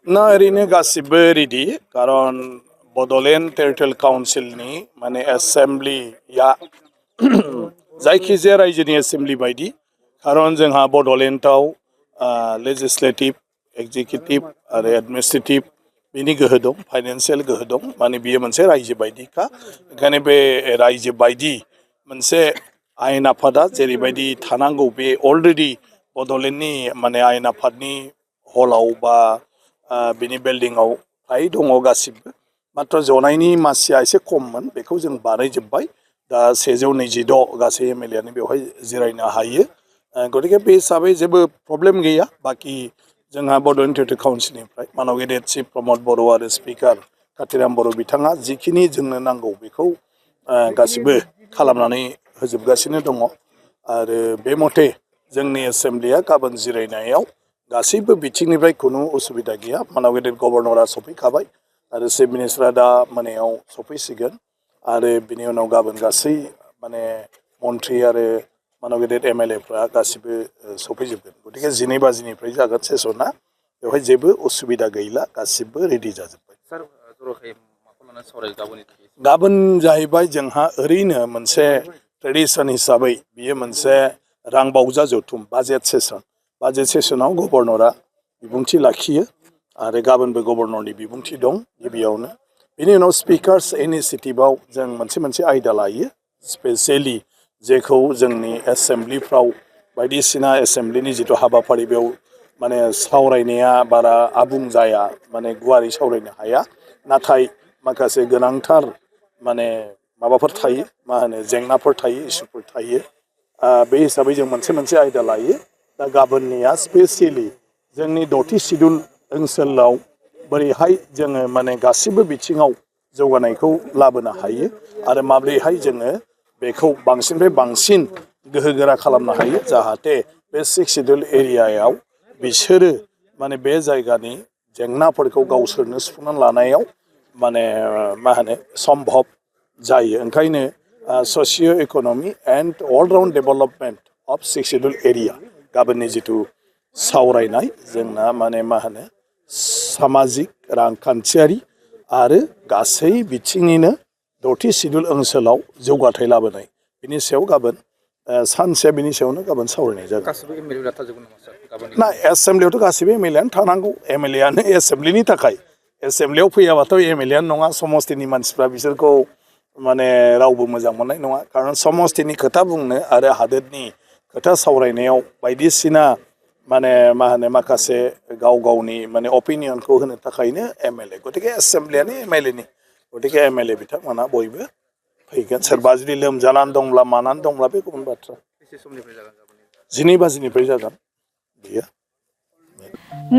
ना ओरैनो गासिबो रेडि कारन बड'लेण्ड टेरिटरियेल काउन्सिलनि माने एसेम्ब्लिया जायखिजाया रायजोनि एसेम्ब्लि बायदि कारन जोंहा बड'लेण्डआव लेजिस्लेटिभ एक्जिकिउटिभ आरो एडमिनिस्ट्रेटिभ बिनि गोहो दं फाइनान्सियेल गोहो दं माने बियो मोनसे रायजो बायदिखा ओंखायनो बे रायजो बायदि मोनसे आयेन आफादा जेरैबायदि थानांगौ बे अलरेडि बड'लेण्डनि माने आयेन आफादनि हलाव बा बिनि बिल्डिंआव फ्राय दङ गासिबो मात्र जनायनि मासिया एसे खममोन बेखौ जों बानायजोब्बाय दा 126 गासै एमएलएआनो बेवहाय जिरायनो हायो गतिके बे हिसाबै जेबो प्रब्लेम गैया बाखि जोंहा बड'लेण्ड टेरिटरियेल काउन्सिलनिफ्राय मानव गेदेर चिफ प्रमद बर' आरो स्पिकार कातिराम बर' बिथाङा जिखिनि जोंनो नांगौ बेखौ गासिबो खालामनानै होजोबगासिनो दङ आरो बे मथे जोंनि एसेम्ब्लिया गाबोन जिरायनायाव गासैबो बिथिंनिफ्राय खुनु उसुबिदा गैया मानव गेदेर गभर्नरा सफैखाबाय आरो चिफ मिनिस्टारा दा मोनायाव सफैसिगोन आरो बिनि उनाव गाबोन गासै माने मन्थ्रि आरो मानव गेदेर एमएलएफ्रा गासिबो सफैजोबगोन गतिके 12 बाजिनिफ्राय जागोन सेसना बेवहाय जेबो उसुबिदा गैला गासिबो रेडि जाजोब्बाय गाबोन जाहैबाय जोंहा ओरैनो मोनसे ट्रेडिसन हिसाबै बियो मोनसे रां बावजा जथुम बाजेट सेसनाव गभर्नरा बिबुंथि लाखियो आरो गाबोनबो गभर्नरनि बिबुंथि दं गिबियावनो बिनि उनाव स्पिकार्स इनिसिएटिभआव जों मोनसे आयदा लायो स्पेसियेलि जेखौ जोंनि एसेम्ब्लिफ्राव बायदिसिना एसेम्ब्लिनि जिथु हाबाफारि बेयाव माने सावरायनाया बारा आबुं जाया माने गुवारै सावरायनो हाया नाथाय माखासे गोनांथार माने माबाफोर थायो मा होनो जेंनाफोर थायो इसुफोर थायो बे हिसाबै जों मोनसे आयदा लायो दा गाबोननिया स्पेसियेलि जोंनि 10थि सिडुल ओनसोलाव बोरैहाय जोङो माने गासिबो बिथिङाव जौगानायखौ लाबोनो हायो आरो माब्रैहाय जोङो बेखौ बांसिननिफ्राय बांसिन गोहोगोरा खालामनो हायो जाहाथे बे 6 सिडुल एरियायाव बिसोरो माने बे जायगानि जेंनाफोरखौ गावसोरनो सुफुंनानै लानायाव माने मा होनो सम्भब जायो ओंखायनो socio' economy and all round development of 6 schedule area गाबोननि जिथु सावरायनाय जोंना माने मा होनो सामाजिक रांखान्थियारि आरो गासै बिथिंनिनो 10थि सिडुल ओनसोलाव जौगाथाय लाबोनाय बिनि सायाव गाबोन सानसे बिनि सायावनो गाबोन सावरायनाय जागोन ना एसेम्ब्लियावथ' गासिबो एमएलएआनो थानांगौ एमएलएआनो एसेम्ब्लिनि थाखाय एसेम्ब्लियाव फैयाबाथ' एमएलएआनो नङा समस्तिनि मानसिफ्रा बिसोरखौ माने रावबो मोजां मोननाय नङा खारन समस्तिनि खोथा बुंनो आरो हादोरनि खोथा सावरायनायाव बायदिसिना माने मा होनो माखासे गावनि माने अपिनियनखौ होनो थाखायनो एमएलए गतिके एसेम्ब्लियानो एमएलएनि गतिके एमएलए बिथांमोना बयबो फैगोन सोरबा जुदि लोमजानानै दंब्ला मानानै दंब्ला बे गुबुन बाथ्रा 12 बाजिनिफ्राय जागोन बेयो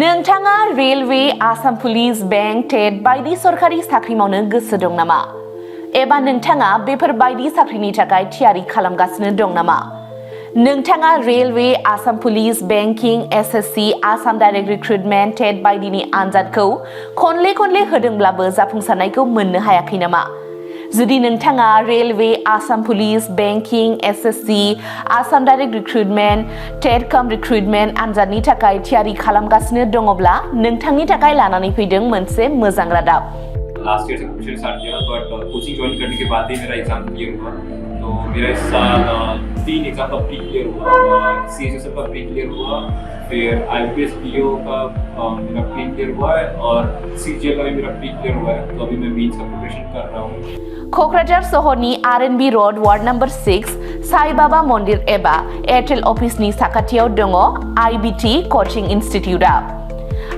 नोंथाङा रेलवे आसाम पुलिस बेंक टेट बायदि सरकारि साख्रि मावनो गोसो दं नामा एबा नोंथाङा बेफोर बायदि साख्रिनि थाखाय थियारि खालामगासिनो दं नामा नोंथाङा railway Assam police banking SSC Assam direct recruitment TET बायदिनि आनजादखौ खनले होदोंब्लाबो जाफुंसारनायखौ मोननो हायाखै नामा जुदि नोंथाङा railway Assam police banking SSC Assam direct recruitment TET cum recruitment आनजादनि थाखाय थियारि खालामगासिनो दङब्ला नोंथांनि थाखाय लानानै फैदों मोनसे मोजां रादाब लास्ट ईयर से प्रिपरेशन स्टार्ट किया बट कोचिंग ज्वाइन करने के बाद ही मेरा एग्जाम क्लियर हुआ तो मेरा इस साल 3 एग्जाम का प्री क्लियर हुआ सीएचएसएल का प्री क्लियर हुआ फिर आईपीएस पीओ का मेरा प्री क्लियर हुआ है और सीजीएल का भी मेरा प्री क्लियर हुआ है तो अभी मैं मेंस का प्रिपरेशन कर रहा हूँ क'क्राझार सहरनि RNB road ward number 6 Sai Baba मन्दिर एबा एयारटेल अफिसनि साखाथियाव दङ आईबीटी कोचिं इन्स्टिट्यूटआ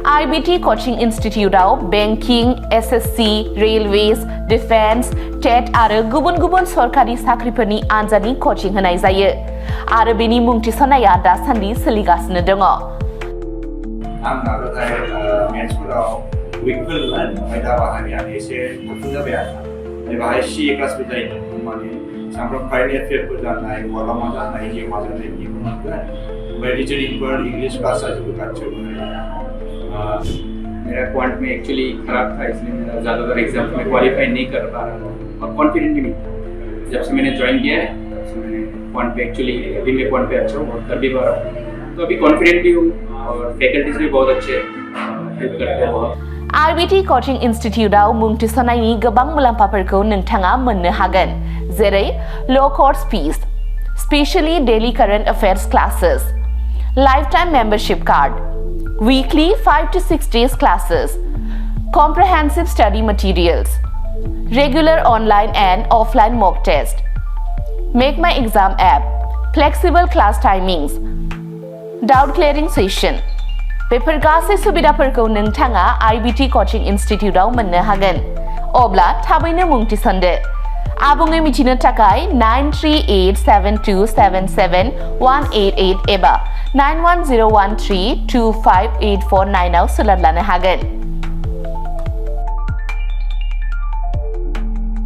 आईबीटी कोचिं इन्स्टिट्यूटआव banking SSC railways defence TET आरो गुबुन सरकारि साख्रिफोरनि आनजादनि कोचिं होनाय जायो आरो बेनि मुं थिसननाया दासान्दि सोलिगासिनो दङ आं नाजानाय मेथ्सफोराव उइकफोर आयदा बाहायनायानो एसे गुबुन जाबाय आरो बाहाय सीए क्लासबो जायो माने सामफ्राम कारेन्ट एफेयारफोर जानाय माला मा जानाय जे मा जानाय बिदिखौ मोनगोन ओमफ्राय रिजनिंफोर इंग्लिश क्लास जाजोबो गासैबो मेरा क्वांट में एक्चुअली खराब था इसलिए मैं ज़्यादातर एग्जाम में क्वालिफाई नहीं कर पा रहा था और कॉन्फिडेंट भी नहीं जब से मैंने ज्वाइन किया है तब से मैंने क्वांट पे एक्चुअली अभी मैं क्वांट पे अच्छा हूँ और कर भी पा रहा हूँ तो अभी कॉन्फिडेंट भी हूँ और फैकल्टीज भी बहुत अच्छे हेल्प करते हैं बहुत। IBT Coaching Instituteआव मुं थिसननायनि गोबां मुलाम्फाफोरखौ नोंथाङा मोननो हागोन, जेरै low course fees, specially daily current affairs classes, lifetime membership card, weekly 5 to 6 days classes, comprehensive study materials, regular online and offline mock test, Make My Exam app, flexible class timings, doubt clearing session. बेफोर गासै सुबिदाफोरखौ नोंथाङा IBT Coaching Instituteआव मोननो हागोन। अब्ला थाबैनो मुं थिसनदो। आबुङै मिथिनो थाखाय 9387277188 एबा 9101325849 आव सोलोंनो हागोन।